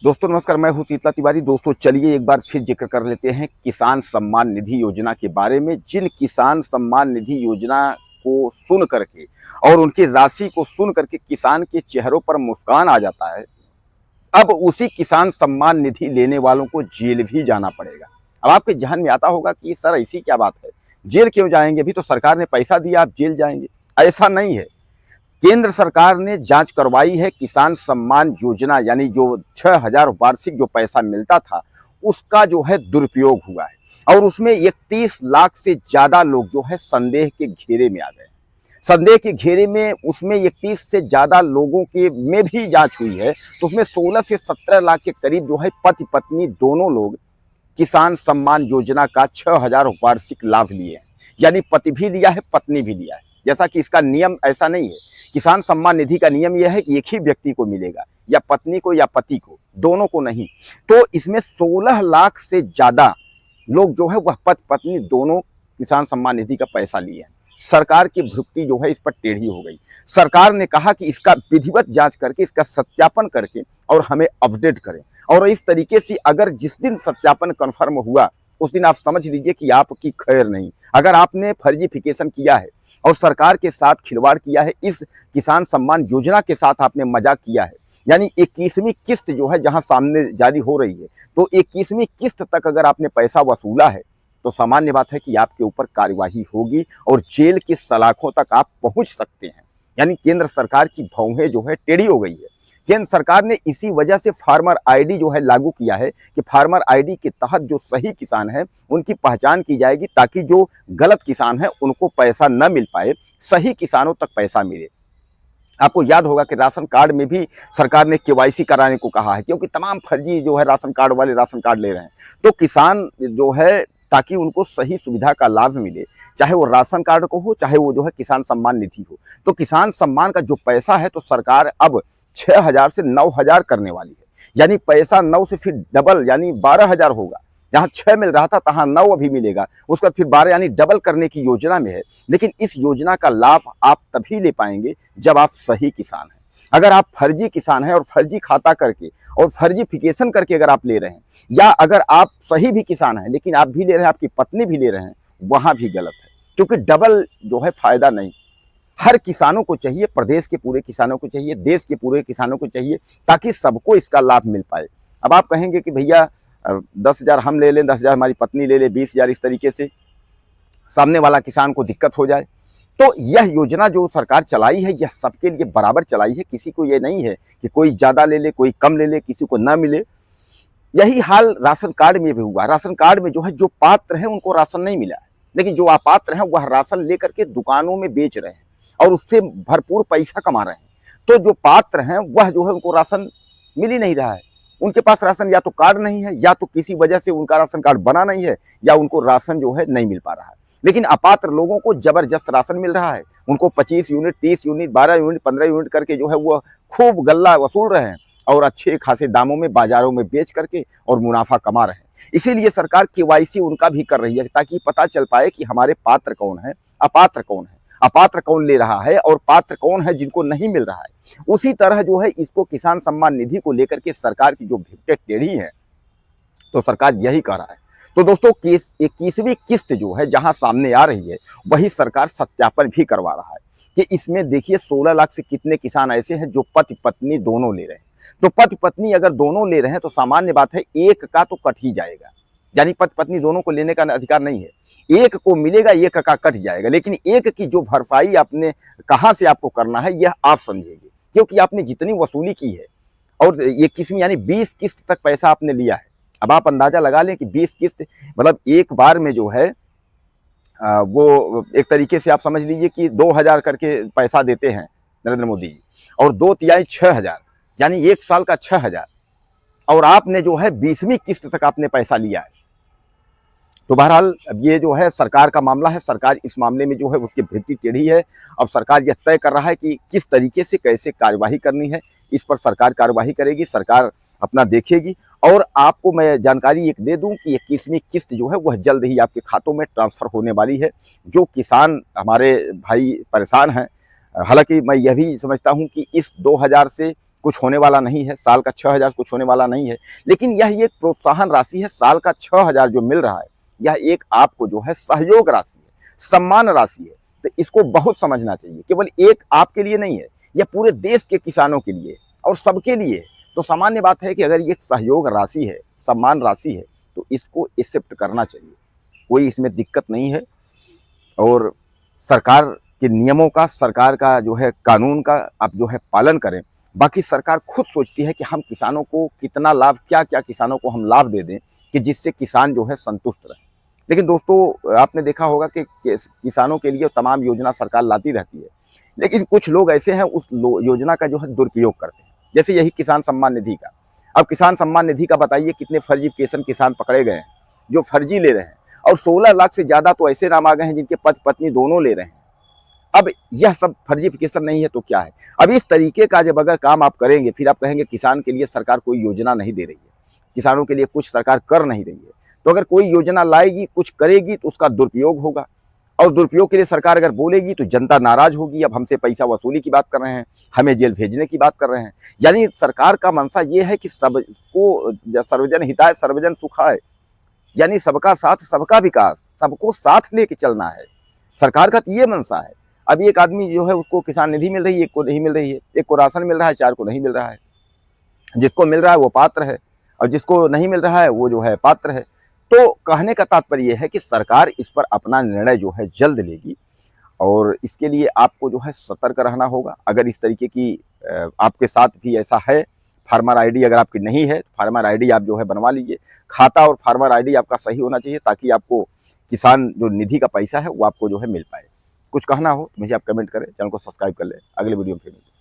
दोस्तों नमस्कार, मैं हूं शीतला तिवारी। दोस्तों चलिए एक बार फिर जिक्र कर लेते हैं किसान सम्मान निधि योजना के बारे में। जिन किसान सम्मान निधि योजना को सुन करके और उनकी राशि को सुन करके किसान के चेहरों पर मुस्कान आ जाता है, अब उसी किसान सम्मान निधि लेने वालों को जेल भी जाना पड़ेगा। अब आपके ध्यान में आता होगा कि सर ऐसी क्या बात है, जेल क्यों जाएंगे? अभी तो सरकार ने पैसा दिया, आप जेल जाएंगे? ऐसा नहीं है। केंद्र सरकार ने जांच करवाई है। किसान सम्मान योजना यानी जो 6,000 वार्षिक जो पैसा मिलता था, उसका जो है दुरुपयोग हुआ है और उसमें 31 लाख से ज्यादा लोग जो है संदेह के घेरे में आ गए। संदेह के घेरे में उसमें 31 से ज्यादा लोगों के में भी जांच हुई है, तो उसमें 16 से 17 लाख के करीब जो है पति पत्नी दोनों लोग किसान सम्मान योजना का 6,000 वार्षिक लाभ लिए हैं। यानी पति भी लिया है, पत्नी भी लिया है। जैसा कि इसका नियम ऐसा नहीं है। किसान सम्मान निधि का नियम यह है कि एक ही व्यक्ति को मिलेगा, या पत्नी को या पति को, दोनों को नहीं। तो इसमें 16 लाख से ज्यादा लोग जो है वह पति पत्नी दोनों किसान सम्मान निधि का पैसा लिए हैं। सरकार की भ्रुक्ति जो है इस पर टेढ़ी हो गई। सरकार ने कहा कि इसका विधिवत जांच करके, इसका सत्यापन करके और हमें अपडेट करें। और इस तरीके से अगर जिस दिन सत्यापन कन्फर्म हुआ उस दिन आप समझ लीजिए कि आपकी खैर नहीं। अगर आपने फर्जीफिकेशन किया है और सरकार के साथ खिलवाड़ किया है, इस किसान सम्मान योजना के साथ आपने मजाक किया है, यानी 21वीं किस्त जो है जहां सामने जारी हो रही है, तो 21वीं किस्त तक अगर आपने पैसा वसूला है तो सामान्य बात है कि आपके ऊपर कार्यवाही होगी और जेल की सलाखों तक आप पहुंच सकते हैं। यानी केंद्र सरकार की भौहें जो है टेढ़ी हो गई है। केंद्र सरकार ने इसी वजह से फार्मर आईडी जो है लागू किया है कि फार्मर आईडी के तहत जो सही किसान है उनकी पहचान की जाएगी, ताकि जो गलत किसान है उनको पैसा न मिल पाए, सही किसानों तक पैसा मिले। आपको याद होगा कि राशन कार्ड में भी सरकार ने केवाईसी कराने को कहा है, क्योंकि तमाम फर्जी जो है राशन कार्ड वाले राशन कार्ड ले रहे हैं। तो किसान जो है, ताकि उनको सही सुविधा का लाभ मिले, चाहे वो राशन कार्ड को हो, चाहे वो जो है किसान सम्मान निधि हो। तो किसान सम्मान का जो पैसा है तो सरकार अब 6,000 से 9,000 करने वाली है। यानी पैसा 9 से फिर डबल यानी 12,000 होगा। जहां 6 मिल रहा था तहां 9 अभी मिलेगा, उसका फिर 12 यानी डबल करने की योजना में है। लेकिन इस योजना का लाभ आप तभी ले पाएंगे जब आप सही किसान हैं। अगर आप फर्जी किसान हैं और फर्जी खाता करके और फर्जीफिकेशन करके अगर आप ले रहे हैं, या अगर आप सही भी किसान हैं लेकिन आप भी ले रहे हैं, आपकी पत्नी भी ले रहे हैं, वहां भी गलत है। क्योंकि डबल जो है फायदा नहीं। हर किसानों को चाहिए, प्रदेश के पूरे किसानों को चाहिए, देश के पूरे किसानों को चाहिए, ताकि सबको इसका लाभ मिल पाए। अब आप कहेंगे कि भैया 10,000 हम ले लें, 10,000 हमारी पत्नी ले ले, 20,000, इस तरीके से सामने वाला किसान को दिक्कत हो जाए। तो यह योजना जो सरकार चलाई है यह सबके लिए बराबर चलाई है। किसी को ये नहीं है कि कोई ज़्यादा ले ले, कोई कम ले ले, किसी को ना मिले। यही हाल राशन कार्ड में भी हुआ। राशन कार्ड में जो है, जो पात्र हैं उनको राशन नहीं मिला है, लेकिन जो अपात्र हैं वह राशन लेकर के दुकानों में बेच रहे हैं और उससे भरपूर पैसा कमा रहे हैं। तो जो पात्र हैं वह जो है उनको राशन मिल ही नहीं रहा है। उनके पास राशन या तो कार्ड नहीं है, या तो किसी वजह से उनका राशन कार्ड बना नहीं है, या उनको राशन जो है नहीं मिल पा रहा है। लेकिन अपात्र लोगों को जबरदस्त राशन मिल रहा है। उनको 25 यूनिट, 30 यूनिट, 12 यूनिट, 15 यूनिट करके जो है वो खूब गल्ला वसूल रहे हैं और अच्छे खासे दामों में बाजारों में बेच करके और मुनाफा कमा रहे हैं। इसीलिए सरकार केवाईसी उनका भी कर रही है, ताकि पता चल पाए कि हमारे पात्र कौन है, अपात्र कौन है, अपात्र कौन ले रहा है और पात्र कौन है जिनको नहीं मिल रहा है। उसी तरह जो है इसको किसान सम्मान निधि को लेकर के सरकार की जो भिपटे टेढ़ी है, तो सरकार यही कर रहा है। तो दोस्तों 21वीं किस्त जो है जहां सामने आ रही है, वही सरकार सत्यापन भी करवा रहा है कि इसमें देखिए 16 लाख से कितने किसान ऐसे हैं जो पति पत्नी दोनों ले रहे हैं। तो पति पत्नी अगर दोनों ले रहे हैं तो सामान्य बात है एक का तो कट ही जाएगा। यानी पति पत्नी दोनों को लेने का अधिकार नहीं है। एक को मिलेगा, एक का कट जाएगा। लेकिन एक की जो भरपाई आपने कहां से आपको करना है यह आप समझेंगे, क्योंकि आपने जितनी वसूली की है और ये किस्म यानी 20 किस्त तक पैसा आपने लिया है। अब आप अंदाजा लगा लें कि 20 किस्त मतलब एक बार में जो है वो एक तरीके से आप समझ लीजिए कि 2,000 करके पैसा देते हैं नरेंद्र मोदी जी, और 2 तिहाई 6,000, यानी एक साल का 6,000, और आपने जो है 20वीं किस्त तक आपने पैसा लिया है। तो बहरहाल अब ये जो है सरकार का मामला है। सरकार इस मामले में जो है उसकी भित्ति टेढ़ी है। अब सरकार यह तय कर रहा है कि किस तरीके से कैसे कार्यवाही करनी है। इस पर सरकार कार्यवाही करेगी, सरकार अपना देखेगी। और आपको मैं जानकारी एक दे दूं कि 21वीं किस्त जो है वह जल्द ही आपके खातों में ट्रांसफ़र होने वाली है। जो किसान हमारे भाई परेशान हैं, हालांकि मैं यह भी समझता हूं कि इस 2,000 से कुछ होने वाला नहीं है, साल का 6,000 कुछ होने वाला नहीं है, लेकिन यह एक प्रोत्साहन राशि है। साल का 6,000 जो मिल रहा है, यह एक आपको जो है सहयोग राशि है, सम्मान राशि है। तो इसको बहुत समझना चाहिए, केवल एक आपके लिए नहीं है, यह पूरे देश के किसानों के लिए और सबके लिए है। तो सामान्य बात है कि अगर ये सहयोग राशि है, सम्मान राशि है, तो इसको एक्सेप्ट करना चाहिए, कोई इसमें दिक्कत नहीं है। और सरकार के नियमों का, सरकार का जो है कानून का आप जो है पालन करें। बाकी सरकार खुद सोचती है कि हम किसानों को कितना लाभ, क्या क्या किसानों को हम लाभ दे दें कि जिससे किसान जो है संतुष्ट रहे। लेकिन दोस्तों, आपने देखा होगा कि किसानों के लिए तमाम योजना सरकार लाती रहती है, लेकिन कुछ लोग ऐसे हैं उस योजना का जो है दुरुपयोग करते हैं। जैसे यही किसान सम्मान निधि का। अब किसान सम्मान निधि का बताइए कितने फर्जीफिकेशन किसान पकड़े गए हैं जो फर्जी ले रहे हैं, और 16 लाख से ज़्यादा तो ऐसे नाम आ गए हैं जिनके पति पत्नी दोनों ले रहे हैं। अब यह सब फर्जीफिकेशन नहीं है तो क्या है? अब इस तरीके का जब अगर काम आप करेंगे, फिर आप कहेंगे किसान के लिए सरकार कोई योजना नहीं दे रही है, किसानों के लिए कुछ सरकार कर नहीं रही है। तो अगर कोई योजना लाएगी, कुछ करेगी, तो उसका दुरुपयोग होगा, और दुरुपयोग के लिए सरकार अगर बोलेगी तो जनता नाराज होगी। अब हमसे पैसा वसूली की बात कर रहे हैं, हमें जेल भेजने की बात कर रहे हैं। यानी सरकार का मंशा ये है कि सबको सर्वजन हिताय सर्वजन सुखाय, यानी सबका साथ सबका विकास, सबको साथ लेके चलना है। सरकार का तो ये मंशा है। अब एक आदमी जो है उसको किसान निधि मिल रही है, एक को नहीं मिल रही है, एक को राशन मिल रहा है, 4 को नहीं मिल रहा है। जिसको मिल रहा है वो पात्र है, और जिसको नहीं मिल रहा है वो जो है पात्र है। तो कहने का तात्पर्य यह है कि सरकार इस पर अपना निर्णय जो है जल्द लेगी, और इसके लिए आपको जो है सतर्क रहना होगा। अगर इस तरीके की आपके साथ भी ऐसा है, फार्मर आईडी अगर आपकी नहीं है, तो फार्मर आईडी आप जो है बनवा लीजिए। खाता और फार्मर आईडी आपका सही होना चाहिए, ताकि आपको किसान जो निधि का पैसा है वो आपको जो है मिल पाए। कुछ कहना हो तो मुझे आप कमेंट करें, चैनल को सब्सक्राइब कर लें। अगले वीडियो में फिर मिलेंगे।